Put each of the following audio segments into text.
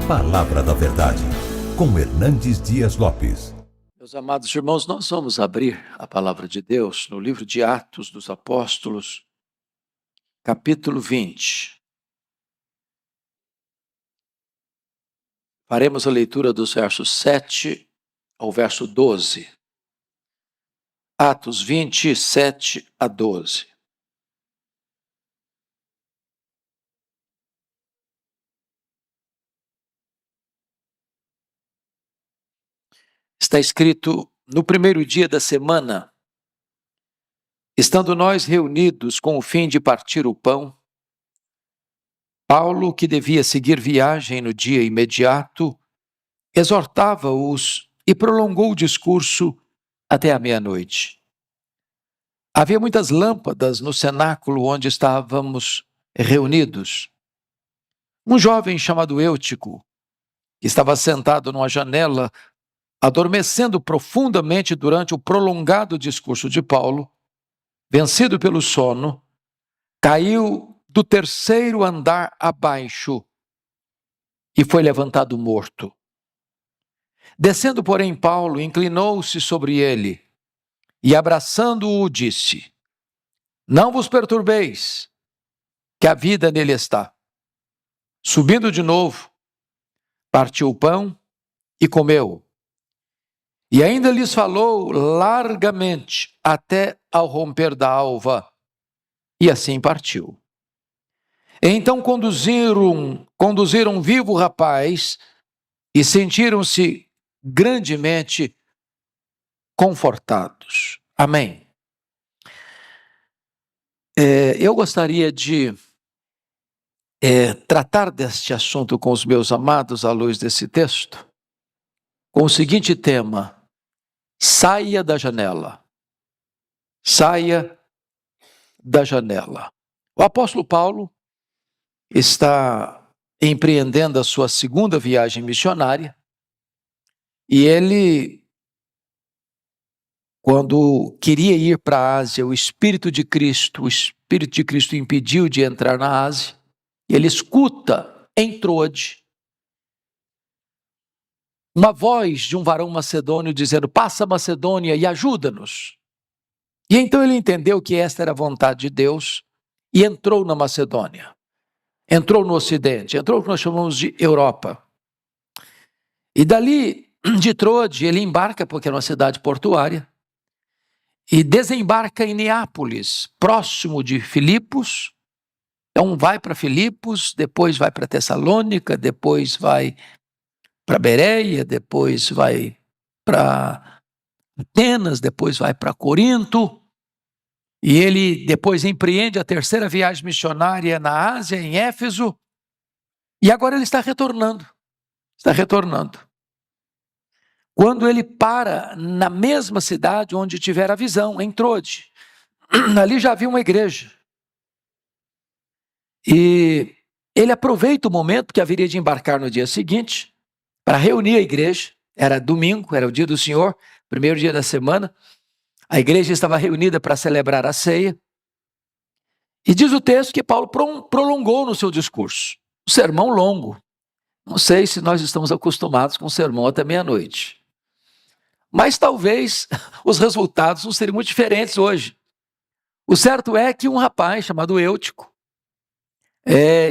Palavra da Verdade, com Hernandes Dias Lopes. Meus amados irmãos, nós vamos abrir a Palavra de Deus no livro de Atos dos Apóstolos, capítulo 20. Faremos a leitura dos versos 7 ao verso 12. Atos 20, 7 a 12. Está escrito: no primeiro dia da semana, estando nós reunidos com o fim de partir o pão, Paulo, que devia seguir viagem no dia imediato, exortava-os e prolongou o discurso até a meia-noite. Havia muitas lâmpadas no cenáculo onde estávamos reunidos. Um jovem chamado Eutico, que estava sentado numa janela, adormecendo profundamente durante o prolongado discurso de Paulo, vencido pelo sono, caiu do terceiro andar abaixo e foi levantado morto. Descendo, porém, Paulo inclinou-se sobre ele e, abraçando-o, disse: não vos perturbeis, que a vida nele está. Subindo de novo, partiu o pão e comeu. E ainda lhes falou largamente até ao romper da alva, e assim partiu. Então conduziram vivo o rapaz e sentiram-se grandemente confortados. Amém. Eu gostaria de tratar deste assunto com os meus amados à luz desse texto, com o seguinte tema: saia da janela. Saia da janela. O apóstolo Paulo está empreendendo a sua segunda viagem missionária e ele, quando queria ir para a Ásia, o Espírito de Cristo o impediu de entrar na Ásia. Ele escuta em Troade uma voz de um varão macedônio dizendo: passa a Macedônia e ajuda-nos. E então ele entendeu que esta era a vontade de Deus e entrou na Macedônia. Entrou no Ocidente, entrou no que nós chamamos de Europa. E dali, de Troade, ele embarca, porque era uma cidade portuária, e desembarca em Neápolis, próximo de Filipos. Então vai para Filipos, depois vai para Tessalônica, depois vai para Bereia, depois vai para Atenas, depois vai para Corinto. E ele depois empreende a terceira viagem missionária na Ásia, em Éfeso. E agora ele está retornando. Quando ele para na mesma cidade onde tivera a visão, em Troade. Ali já havia uma igreja. E ele aproveita o momento que haveria de embarcar no dia seguinte para reunir a igreja. Era domingo, era o dia do Senhor, primeiro dia da semana. A igreja estava reunida para celebrar a ceia. E diz o texto que Paulo prolongou no seu discurso. Um sermão longo. Não sei se nós estamos acostumados com um sermão até meia-noite. Mas talvez os resultados não seriam muito diferentes hoje. O certo é que um rapaz chamado Eutico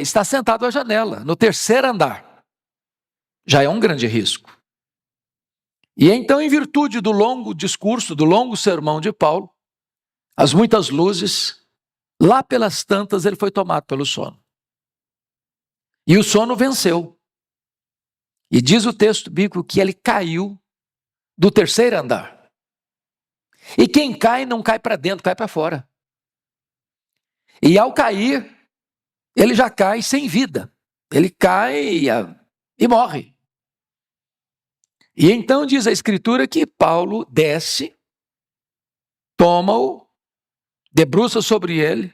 está sentado à janela, no terceiro andar. Já é um grande risco. E então, em virtude do longo discurso, do longo sermão de Paulo, as muitas luzes, lá pelas tantas ele foi tomado pelo sono. E o sono venceu. E diz o texto bíblico que ele caiu do terceiro andar. E quem cai não cai para dentro, cai para fora. E ao cair, ele já cai sem vida. Ele cai e morre. E então diz a Escritura que Paulo desce, toma-o, debruça sobre ele,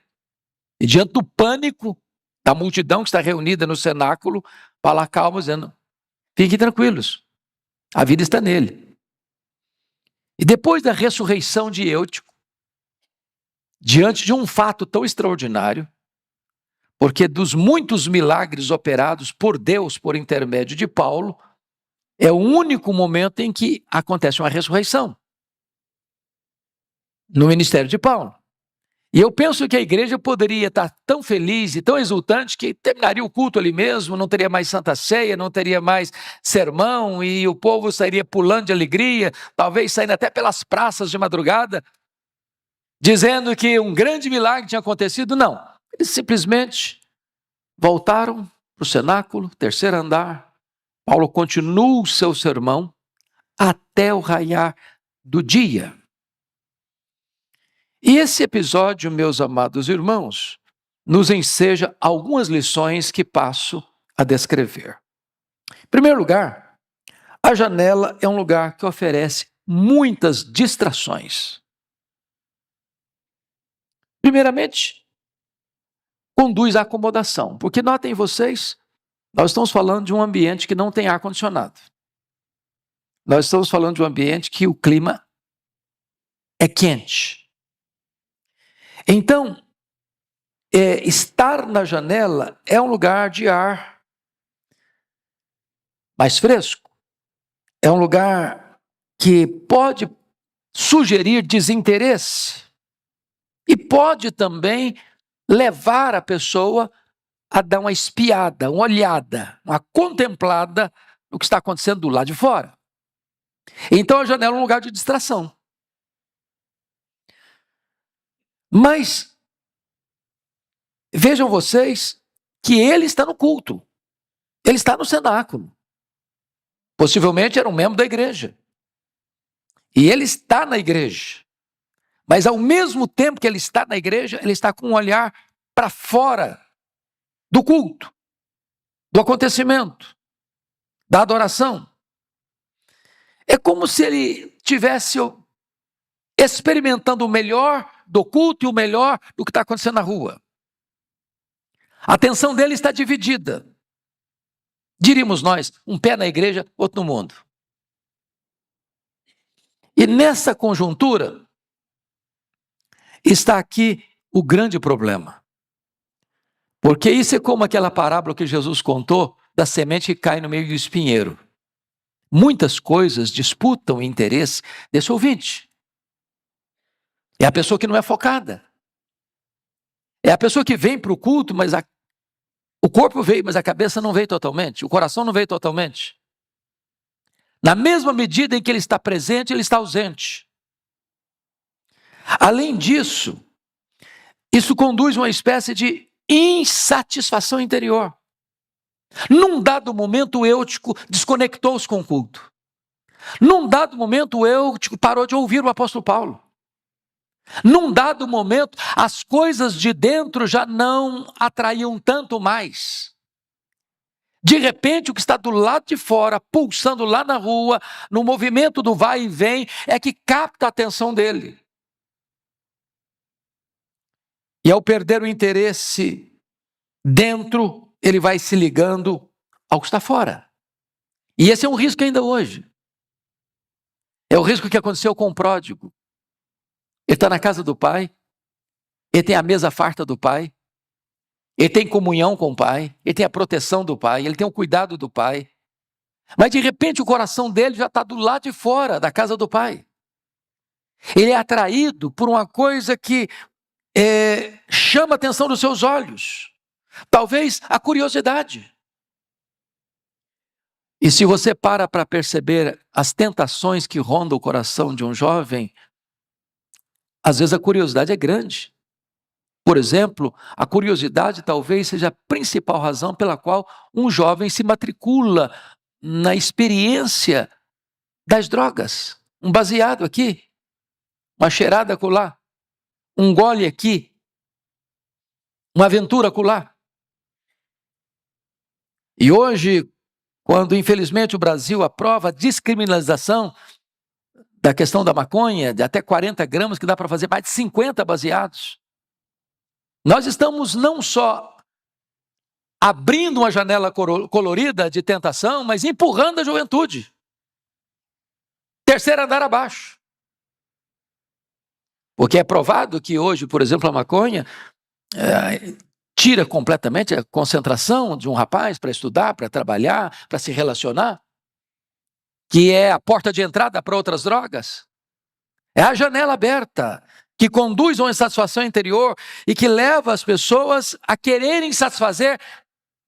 e diante do pânico da multidão que está reunida no cenáculo, fala calma, dizendo: fiquem tranquilos, a vida está nele. E depois da ressurreição de Eutico, diante de um fato tão extraordinário, porque dos muitos milagres operados por Deus por intermédio de Paulo, é o único momento em que acontece uma ressurreição no ministério de Paulo. E eu penso que a igreja poderia estar tão feliz e tão exultante que terminaria o culto ali mesmo, não teria mais Santa Ceia, não teria mais sermão e o povo sairia pulando de alegria, talvez saindo até pelas praças de madrugada, dizendo que um grande milagre tinha acontecido. Não, eles simplesmente voltaram para o cenáculo, terceiro andar. Paulo continua o seu sermão até o raiar do dia. E esse episódio, meus amados irmãos, nos enseja algumas lições que passo a descrever. Em primeiro lugar, a janela é um lugar que oferece muitas distrações. Primeiramente, conduz à acomodação, porque notem vocês, nós estamos falando de um ambiente que não tem ar-condicionado. Nós estamos falando de um ambiente que o clima é quente. Então, estar na janela é um lugar de ar mais fresco. É um lugar que pode sugerir desinteresse e pode também levar a pessoa a dar uma espiada, uma olhada, uma contemplada no que está acontecendo do lado de fora. Então a janela é um lugar de distração. Mas vejam vocês que ele está no culto, ele está no cenáculo. Possivelmente era um membro da igreja. E ele está na igreja. Mas ao mesmo tempo que ele está na igreja, ele está com um olhar para fora do culto, do acontecimento, da adoração. É como se ele estivesse experimentando o melhor do culto e o melhor do que está acontecendo na rua. A atenção dele está dividida. Diríamos nós, um pé na igreja, outro no mundo. E nessa conjuntura está aqui o grande problema. Porque isso é como aquela parábola que Jesus contou da semente que cai no meio do espinheiro. Muitas coisas disputam o interesse desse ouvinte. É a pessoa que não é focada. É a pessoa que vem para o culto, mas o corpo veio, mas a cabeça não veio totalmente. O coração não veio totalmente. Na mesma medida em que ele está presente, ele está ausente. Além disso, isso conduz a uma espécie de insatisfação interior. Num dado momento, o eutico desconectou-se com o culto. Num dado momento, o eutico parou de ouvir o apóstolo Paulo. Num dado momento, as coisas de dentro já não atraíam tanto mais. De repente, o que está do lado de fora, pulsando lá na rua, no movimento do vai e vem, é que capta a atenção dele. E ao perder o interesse dentro, ele vai se ligando ao que está fora. E esse é um risco ainda hoje. É o risco que aconteceu com o pródigo. Ele está na casa do pai, ele tem a mesa farta do pai, ele tem comunhão com o pai, ele tem a proteção do pai, ele tem o cuidado do pai. Mas de repente o coração dele já está do lado de fora da casa do pai. Ele é atraído por uma coisa que chama a atenção dos seus olhos. Talvez a curiosidade. E se você para perceber as tentações que rondam o coração de um jovem, às vezes a curiosidade é grande. Por exemplo, a curiosidade talvez seja a principal razão pela qual um jovem se matricula na experiência das drogas. Um baseado aqui, uma cheirada acolá, um gole aqui, uma aventura acolá. E hoje, quando infelizmente o Brasil aprova a descriminalização da questão da maconha, de até 40 gramas, que dá para fazer mais de 50 baseados, nós estamos não só abrindo uma janela colorida de tentação, mas empurrando a juventude. Terceiro andar abaixo. Porque é provado que hoje, por exemplo, a maconha tira completamente a concentração de um rapaz para estudar, para trabalhar, para se relacionar, que é a porta de entrada para outras drogas. É a janela aberta que conduz a uma insatisfação interior e que leva as pessoas a quererem satisfazer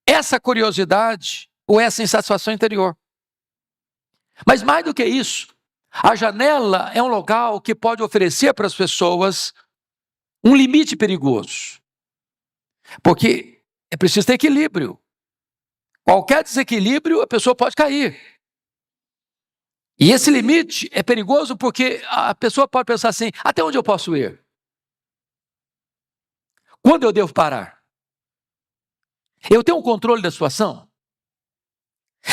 essa curiosidade ou essa insatisfação interior. Mas mais do que isso, a janela é um local que pode oferecer para as pessoas um limite perigoso. Porque é preciso ter equilíbrio. Qualquer desequilíbrio, a pessoa pode cair. E esse limite é perigoso porque a pessoa pode pensar assim: até onde eu posso ir? Quando eu devo parar? Eu tenho um controle da situação?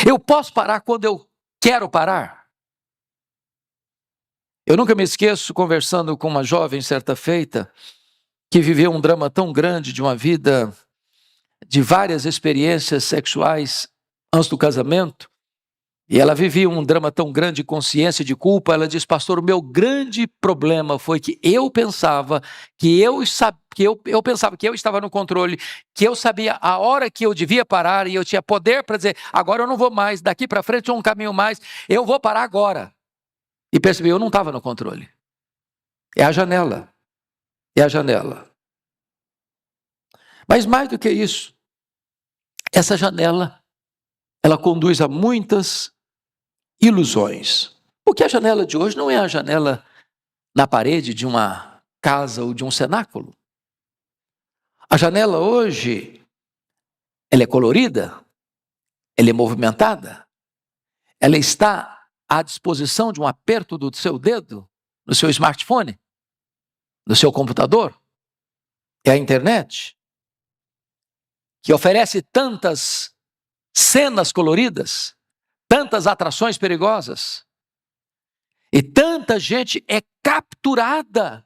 Eu posso parar quando eu quero parar? Eu nunca me esqueço, conversando com uma jovem certa feita, que viveu um drama tão grande de uma vida de várias experiências sexuais antes do casamento, e ela vivia um drama tão grande de consciência, de culpa. Ela diz: pastor, o meu grande problema foi que eu pensava que eu pensava que eu estava no controle, que eu sabia a hora que eu devia parar e eu tinha poder para dizer: agora eu não vou mais, daqui para frente é um caminho mais, eu vou parar agora. E percebi, eu não estava no controle. É a janela. É a janela. Mas mais do que isso, essa janela, ela conduz a muitas ilusões. Porque a janela de hoje não é a janela na parede de uma casa ou de um cenáculo. A janela hoje, ela é colorida, ela é movimentada, ela está à disposição de um aperto do seu dedo, no seu smartphone, no seu computador. É a internet, que oferece tantas cenas coloridas, tantas atrações perigosas, e tanta gente é capturada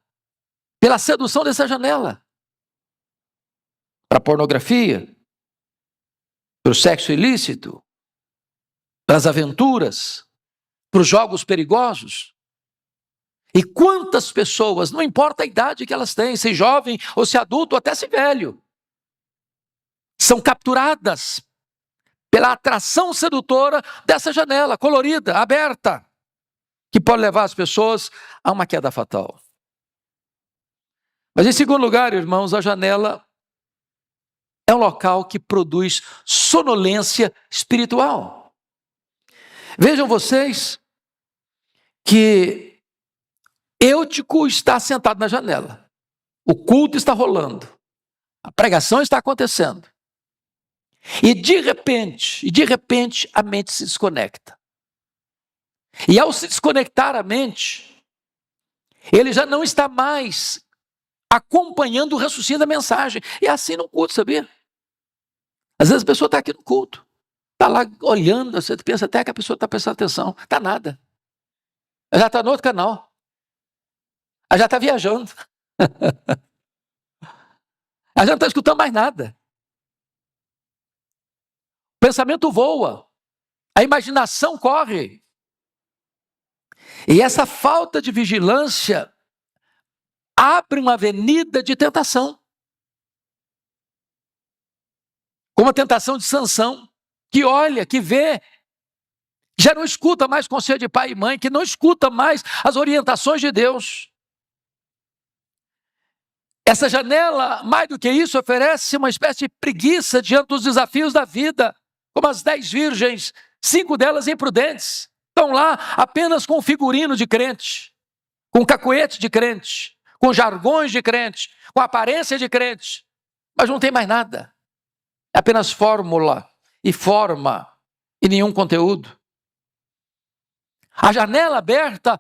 pela sedução dessa janela, para a pornografia, para o sexo ilícito, para as aventuras, para os jogos perigosos. E quantas pessoas, não importa a idade que elas têm, se jovem ou se adulto ou até se velho, são capturadas pela atração sedutora dessa janela colorida, aberta, que pode levar as pessoas a uma queda fatal. Mas em segundo lugar, irmãos, a janela é um local que produz sonolência espiritual. Vejam vocês que Eutico está sentado na janela, o culto está rolando, a pregação está acontecendo, e de repente a mente se desconecta. E ao se desconectar a mente, ele já não está mais acompanhando o raciocínio da mensagem. E é assim no culto, sabia? Às vezes a pessoa está aqui no culto, está lá olhando, você pensa até que a pessoa está prestando atenção, está nada. Ela já está no outro canal. Ela já está viajando. Ela já não está escutando mais nada. O pensamento voa, a imaginação corre. E essa falta de vigilância abre uma avenida de tentação. Como a tentação de Sansão, que olha, que vê, já não escuta mais conselho de pai e mãe, que não escuta mais as orientações de Deus. Essa janela, mais do que isso, oferece uma espécie de preguiça diante dos desafios da vida, como as 10 virgens, 5 delas imprudentes, estão lá apenas com figurino de crente, com cacuete de crente, com jargões de crente, com aparência de crente, mas não tem mais nada. É apenas fórmula e forma e nenhum conteúdo. A janela aberta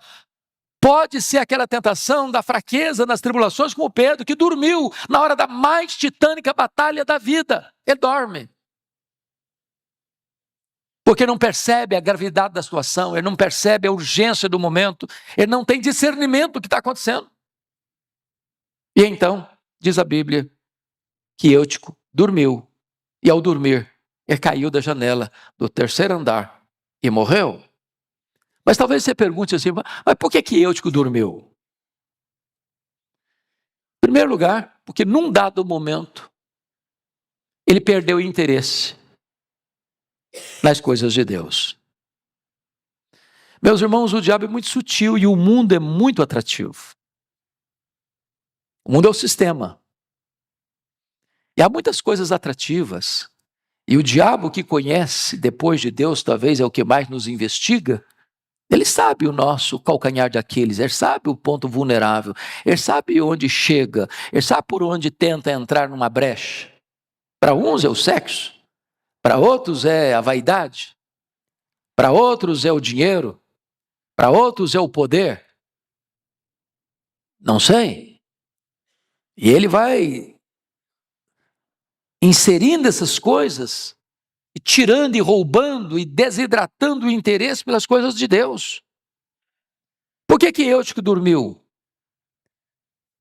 pode ser aquela tentação da fraqueza nas tribulações, como Pedro, que dormiu na hora da mais titânica batalha da vida. Ele dorme. Porque não percebe a gravidade da situação, ele não percebe a urgência do momento, ele não tem discernimento do que está acontecendo. E então, diz a Bíblia, que Eutico dormiu, e ao dormir, ele caiu da janela do 3º andar e morreu. Mas talvez você pergunte assim, mas por que Eutico dormiu? Em primeiro lugar, porque num dado momento, ele perdeu o interesse nas coisas de Deus. Meus irmãos, o diabo é muito sutil e o mundo é muito atrativo. O mundo é o sistema. E há muitas coisas atrativas. E o diabo, que conhece depois de Deus, talvez é o que mais nos investiga. Ele sabe o nosso calcanhar de Aquiles, ele sabe o ponto vulnerável, ele sabe onde chega, ele sabe por onde tenta entrar numa brecha. Para uns é o sexo, para outros é a vaidade, para outros é o dinheiro, para outros é o poder. Não sei. E ele vai inserindo essas coisas, e tirando e roubando e desidratando o interesse pelas coisas de Deus. Por que Eutico dormiu?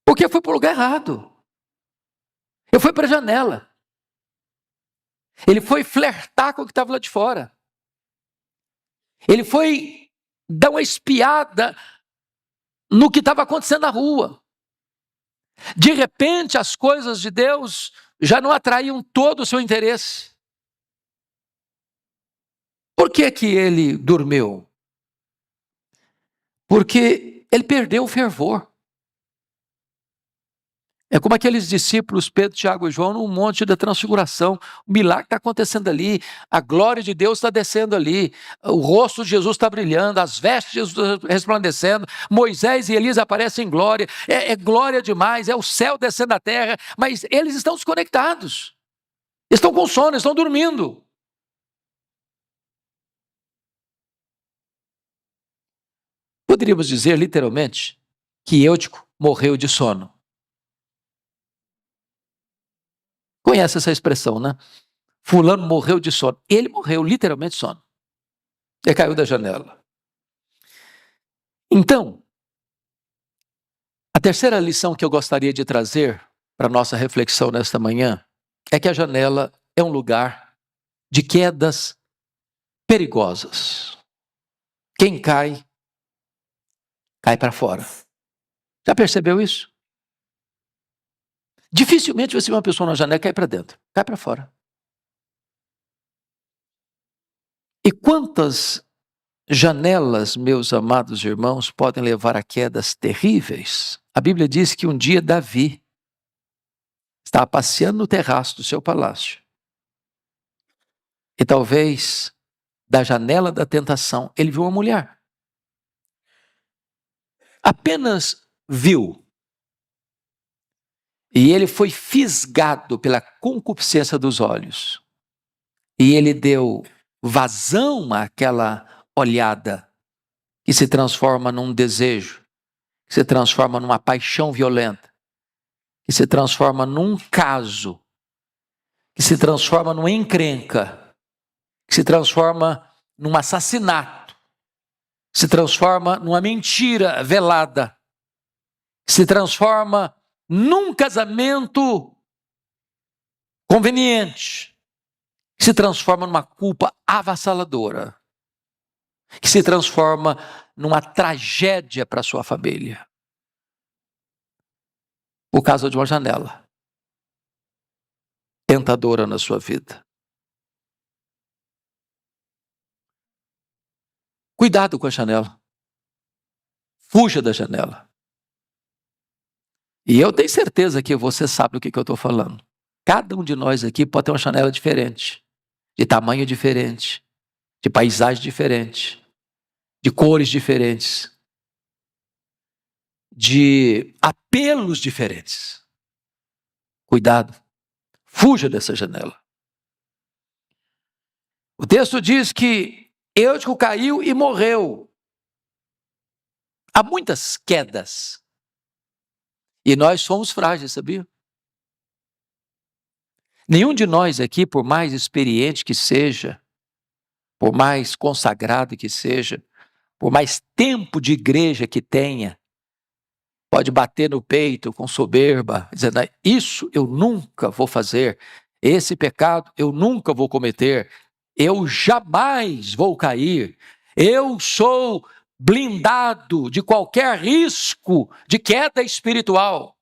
Porque foi para o lugar errado. Ele foi para a janela. Ele foi flertar com o que estava lá de fora. Ele foi dar uma espiada no que estava acontecendo na rua. De repente, as coisas de Deus já não atraíam todo o seu interesse. Por que ele dormiu? Porque ele perdeu o fervor. É como aqueles discípulos, Pedro, Tiago e João, no Monte da Transfiguração. O milagre está acontecendo ali, a glória de Deus está descendo ali, o rosto de Jesus está brilhando, as vestes de Jesus resplandecendo, Moisés e Elias aparecem em glória, é glória demais, é o céu descendo à terra, mas eles estão desconectados, estão com sono, estão dormindo. Poderíamos dizer, literalmente, que Eutico morreu de sono. Conhece essa expressão, né? Fulano morreu de sono. Ele morreu literalmente de sono. Ele caiu da janela. Então, a terceira lição que eu gostaria de trazer para a nossa reflexão nesta manhã é que a janela é um lugar de quedas perigosas. Quem cai, cai para fora. Já percebeu isso? Dificilmente você vê uma pessoa na janela e cai para dentro, cai para fora. E quantas janelas, meus amados irmãos, podem levar a quedas terríveis? A Bíblia diz que um dia Davi estava passeando no terraço do seu palácio. E talvez, da janela da tentação, ele viu uma mulher. Apenas viu. E ele foi fisgado pela concupiscência dos olhos. E ele deu vazão àquela olhada que se transforma num desejo, que se transforma numa paixão violenta, que se transforma num caso, que se transforma numa encrenca, que se transforma num assassinato, que se transforma numa mentira velada, que se transforma num casamento conveniente, que se transforma numa culpa avassaladora, que se transforma numa tragédia para a sua família, por causa de uma janela tentadora na sua vida. Cuidado com a janela. Fuja da janela. E eu tenho certeza que você sabe do que eu estou falando. Cada um de nós aqui pode ter uma janela diferente, de tamanho diferente, de paisagem diferente, de cores diferentes, de apelos diferentes. Cuidado. Fuja dessa janela. O texto diz que Eutico caiu e morreu. Há muitas quedas. E nós somos frágeis, sabia? Nenhum de nós aqui, por mais experiente que seja, por mais consagrado que seja, por mais tempo de igreja que tenha, pode bater no peito com soberba, dizendo, isso eu nunca vou fazer, esse pecado eu nunca vou cometer, eu jamais vou cair, eu sou blindado de qualquer risco de queda espiritual.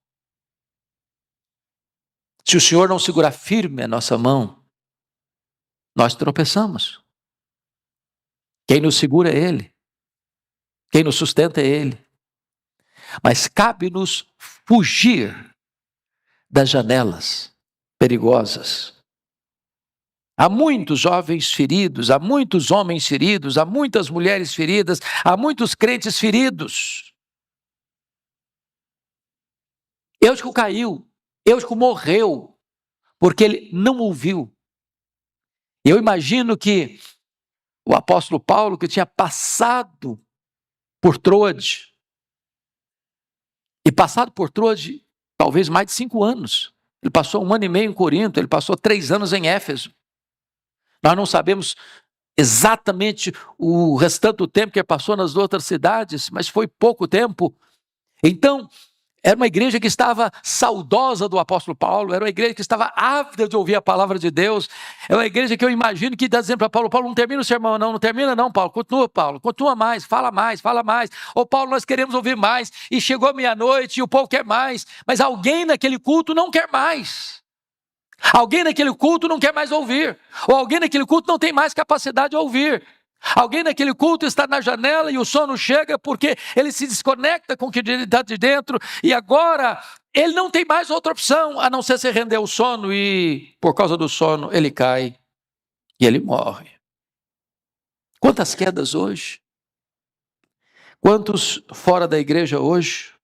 Se o Senhor não segurar firme a nossa mão, nós tropeçamos. Quem nos segura é Ele. Quem nos sustenta é Ele. Mas cabe-nos fugir das janelas perigosas. Há muitos jovens feridos, há muitos homens feridos, há muitas mulheres feridas, há muitos crentes feridos. Eutico caiu, Eutico morreu, porque ele não ouviu. Eu imagino que o apóstolo Paulo, que tinha passado por Troade, e passado por Troade talvez mais de 5 anos. Ele passou 1 ano e meio em Corinto, ele passou 3 anos em Éfeso. Nós não sabemos exatamente o restante do tempo que ele passou nas outras cidades, mas foi pouco tempo. Então, era uma igreja que estava saudosa do apóstolo Paulo, era uma igreja que estava ávida de ouvir a palavra de Deus, é uma igreja que eu imagino que está dizendo para Paulo, Paulo, não termina o sermão não termina não, Paulo, continua mais, fala mais. Ô Paulo, nós queremos ouvir mais, e chegou meia-noite e o povo quer mais, mas alguém naquele culto não quer mais. Alguém naquele culto não quer mais ouvir, ou alguém naquele culto não tem mais capacidade de ouvir. Alguém naquele culto está na janela e o sono chega porque ele se desconecta com o que está de dentro e agora ele não tem mais outra opção a não ser se render ao sono e por causa do sono ele cai e ele morre. Quantas quedas hoje? Quantos fora da igreja hoje?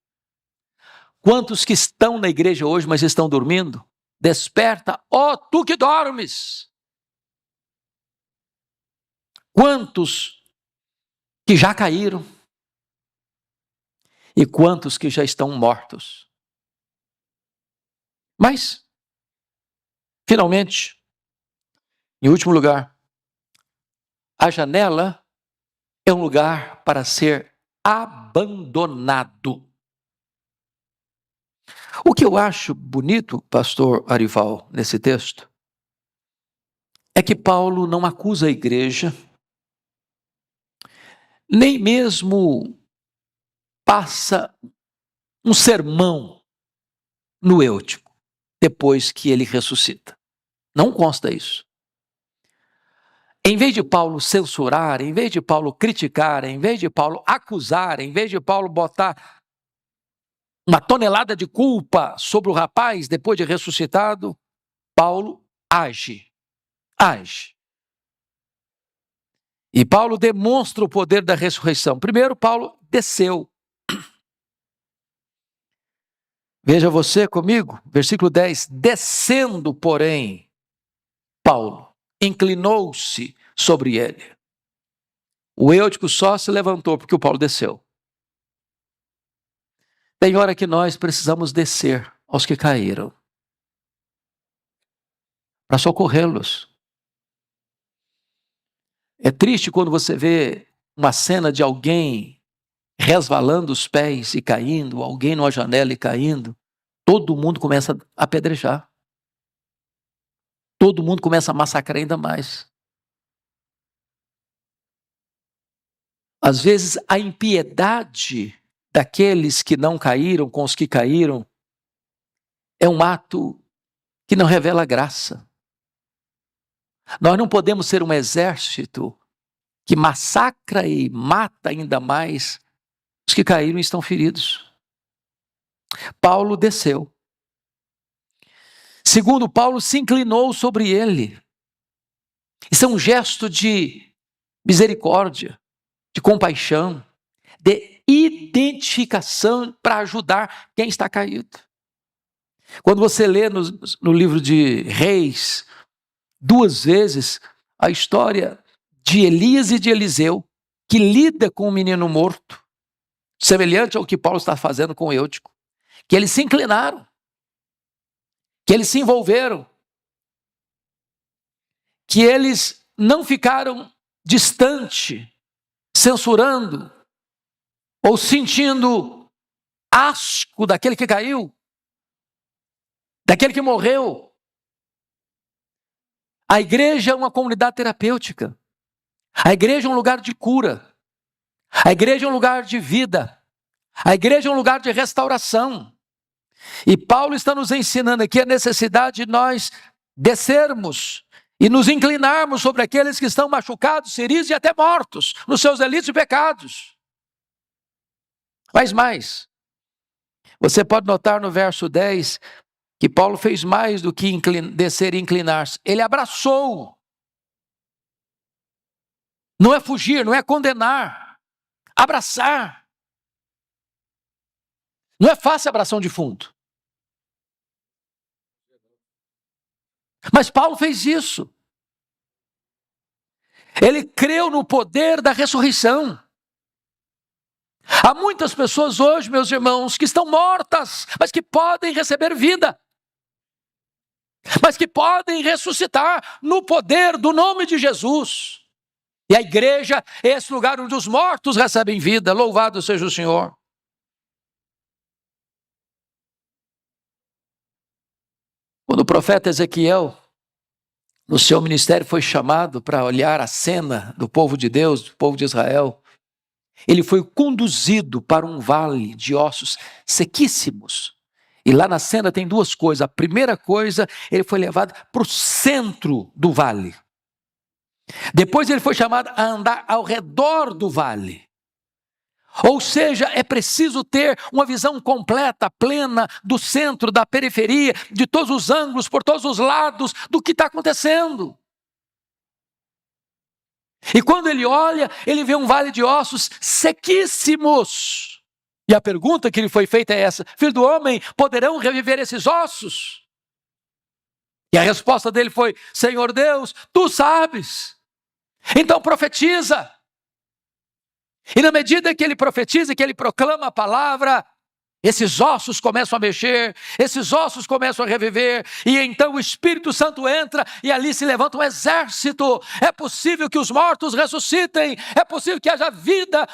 Quantos que estão na igreja hoje mas estão dormindo? Desperta, ó tu que dormes! Quantos que já caíram e quantos que já estão mortos. Mas, finalmente, em último lugar, a janela é um lugar para ser abandonado. O que eu acho bonito, pastor Arival, nesse texto, é que Paulo não acusa a igreja, nem mesmo passa um sermão no Eutico, depois que ele ressuscita. Não consta isso. Em vez de Paulo censurar, em vez de Paulo criticar, em vez de Paulo acusar, em vez de Paulo botar uma tonelada de culpa sobre o rapaz depois de ressuscitado, Paulo age. E Paulo demonstra o poder da ressurreição. Primeiro, Paulo desceu. Veja você comigo, versículo 10. Descendo, porém, Paulo inclinou-se sobre ele. O Eutico só se levantou porque o Paulo desceu. Tem hora que nós precisamos descer aos que caíram para socorrê-los. É triste quando você vê uma cena de alguém resvalando os pés e caindo, alguém numa janela e caindo, todo mundo começa a apedrejar. Todo mundo começa a massacrar ainda mais. Às vezes a impiedade daqueles que não caíram com os que caíram é um ato que não revela graça. Nós não podemos ser um exército que massacra e mata ainda mais os que caíram e estão feridos. Paulo desceu. Segundo, Paulo se inclinou sobre ele. Isso é um gesto de misericórdia, de compaixão, de identificação para ajudar quem está caído. Quando você lê no livro de Reis, 2 vezes, a história de Elias e de Eliseu, que lida com um menino morto, semelhante ao que Paulo está fazendo com Eutico, que eles se inclinaram, que eles se envolveram, que eles não ficaram distante, censurando, ou sentindo asco daquele que caiu, daquele que morreu. A igreja é uma comunidade terapêutica. A igreja é um lugar de cura. A igreja é um lugar de vida. A igreja é um lugar de restauração. E Paulo está nos ensinando aqui a necessidade de nós descermos e nos inclinarmos sobre aqueles que estão machucados, feridos e até mortos nos seus delitos e pecados. Mas mais, você pode notar no verso 10 que Paulo fez mais do que descer e inclinar-se. Ele abraçou. Não é fugir, não é condenar. Abraçar. Não é fácil abraçar um defunto. Mas Paulo fez isso. Ele creu no poder da ressurreição. Há muitas pessoas hoje, meus irmãos, que estão mortas, mas que podem receber vida. Mas que podem ressuscitar no poder do nome de Jesus. E a igreja é esse lugar onde os mortos recebem vida. Louvado seja o Senhor. Quando o profeta Ezequiel, no seu ministério, foi chamado para olhar a cena do povo de Deus, do povo de Israel, ele foi conduzido para um vale de ossos sequíssimos. E lá na cena tem duas coisas. A primeira coisa, ele foi levado para o centro do vale. Depois ele foi chamado a andar ao redor do vale. Ou seja, é preciso ter uma visão completa, plena, do centro, da periferia, de todos os ângulos, por todos os lados, do que está acontecendo. E quando ele olha, ele vê um vale de ossos sequíssimos. E a pergunta que lhe foi feita é essa: filho do homem, poderão reviver esses ossos? E a resposta dele foi: Senhor Deus, tu sabes. Então profetiza. E na medida que ele profetiza, que ele proclama a palavra, esses ossos começam a mexer, esses ossos começam a reviver, e então o Espírito Santo entra e ali se levanta um exército. É possível que os mortos ressuscitem, é possível que haja vida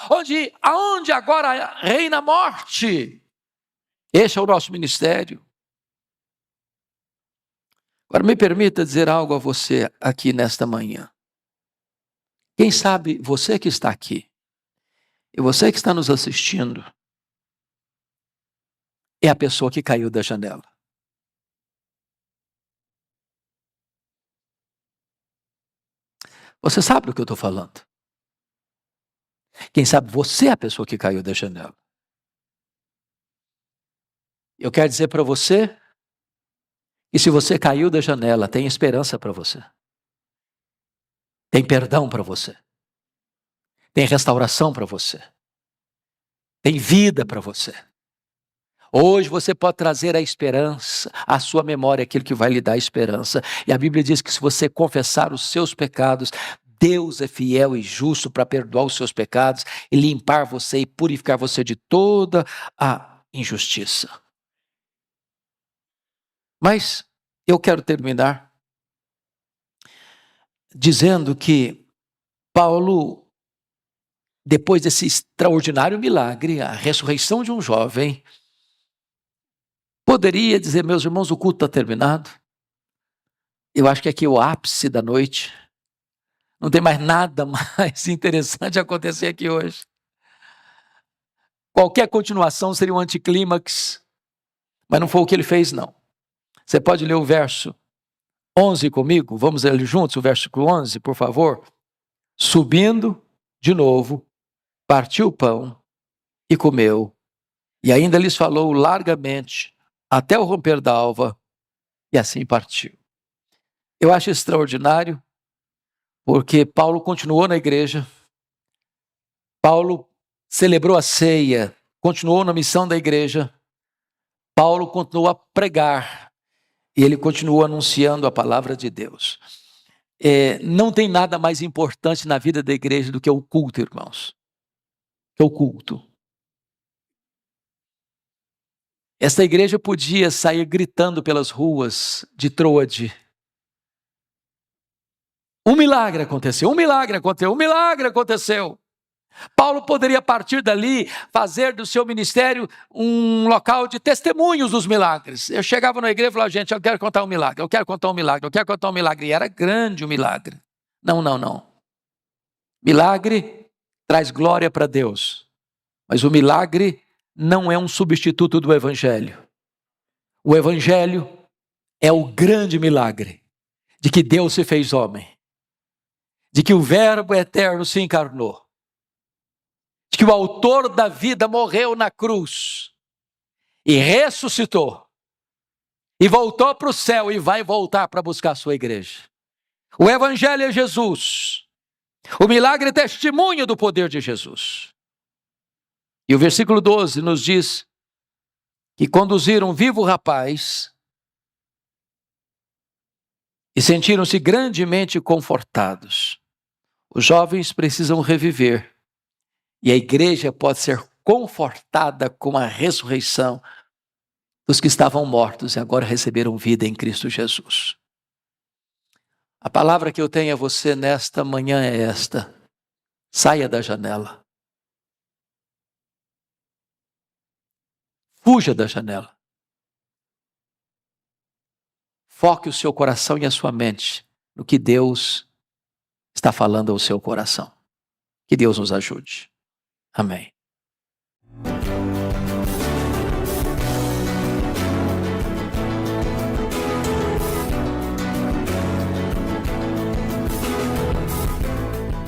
aonde agora reina a morte. Este é o nosso ministério. Agora me permita dizer algo a você aqui nesta manhã. Quem sabe você que está aqui, e você que está nos assistindo, é a pessoa que caiu da janela. Você sabe do que eu estou falando? Quem sabe você é a pessoa que caiu da janela. Eu quero dizer para você que se você caiu da janela, tem esperança para você. Tem perdão para você. Tem restauração para você. Tem vida para você. Hoje você pode trazer a esperança, a sua memória, aquilo que vai lhe dar esperança. E a Bíblia diz que se você confessar os seus pecados, Deus é fiel e justo para perdoar os seus pecados e limpar você e purificar você de toda a injustiça. Mas eu quero terminar dizendo que Paulo, depois desse extraordinário milagre, a ressurreição de um jovem, poderia dizer: meus irmãos, o culto está terminado. Eu acho que aqui é o ápice da noite. Não tem mais nada mais interessante a acontecer aqui hoje. Qualquer continuação seria um anticlímax, mas não foi o que ele fez, não. Você pode ler o verso 11 comigo? Vamos ler juntos o versículo 11, por favor? Subindo de novo, partiu o pão e comeu, e ainda lhes falou largamente até o romper da alva, e assim partiu. Eu acho extraordinário, porque Paulo continuou na igreja, Paulo celebrou a ceia, continuou na missão da igreja, Paulo continuou a pregar, e ele continuou anunciando a palavra de Deus. Não tem nada mais importante na vida da igreja do que o culto, irmãos. Que é o culto. Esta igreja podia sair gritando pelas ruas de Troade. Um milagre aconteceu, um milagre aconteceu, um milagre aconteceu. Paulo poderia partir dali, fazer do seu ministério um local de testemunhos dos milagres. Eu chegava na igreja e falava: gente, eu quero contar um milagre, eu quero contar um milagre, eu quero contar um milagre. E era grande o milagre. Não. Milagre traz glória para Deus, mas o milagre não é um substituto do evangelho. O Evangelho é o grande milagre de que Deus se fez homem, de que o Verbo eterno se encarnou, de que o autor da vida morreu na cruz e ressuscitou, e voltou para o céu e vai voltar para buscar a sua igreja. O Evangelho é Jesus. O milagre é testemunho do poder de Jesus. E o versículo 12 nos diz que conduziram um vivo rapaz e sentiram-se grandemente confortados. Os jovens precisam reviver e a igreja pode ser confortada com a ressurreição dos que estavam mortos e agora receberam vida em Cristo Jesus. A palavra que eu tenho a você nesta manhã é esta: saia da janela. Fuja da janela. Foque o seu coração e a sua mente no que Deus está falando ao seu coração. Que Deus nos ajude. Amém.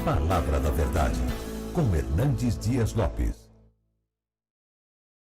Palavra da Verdade, com Hernandes Dias Lopes.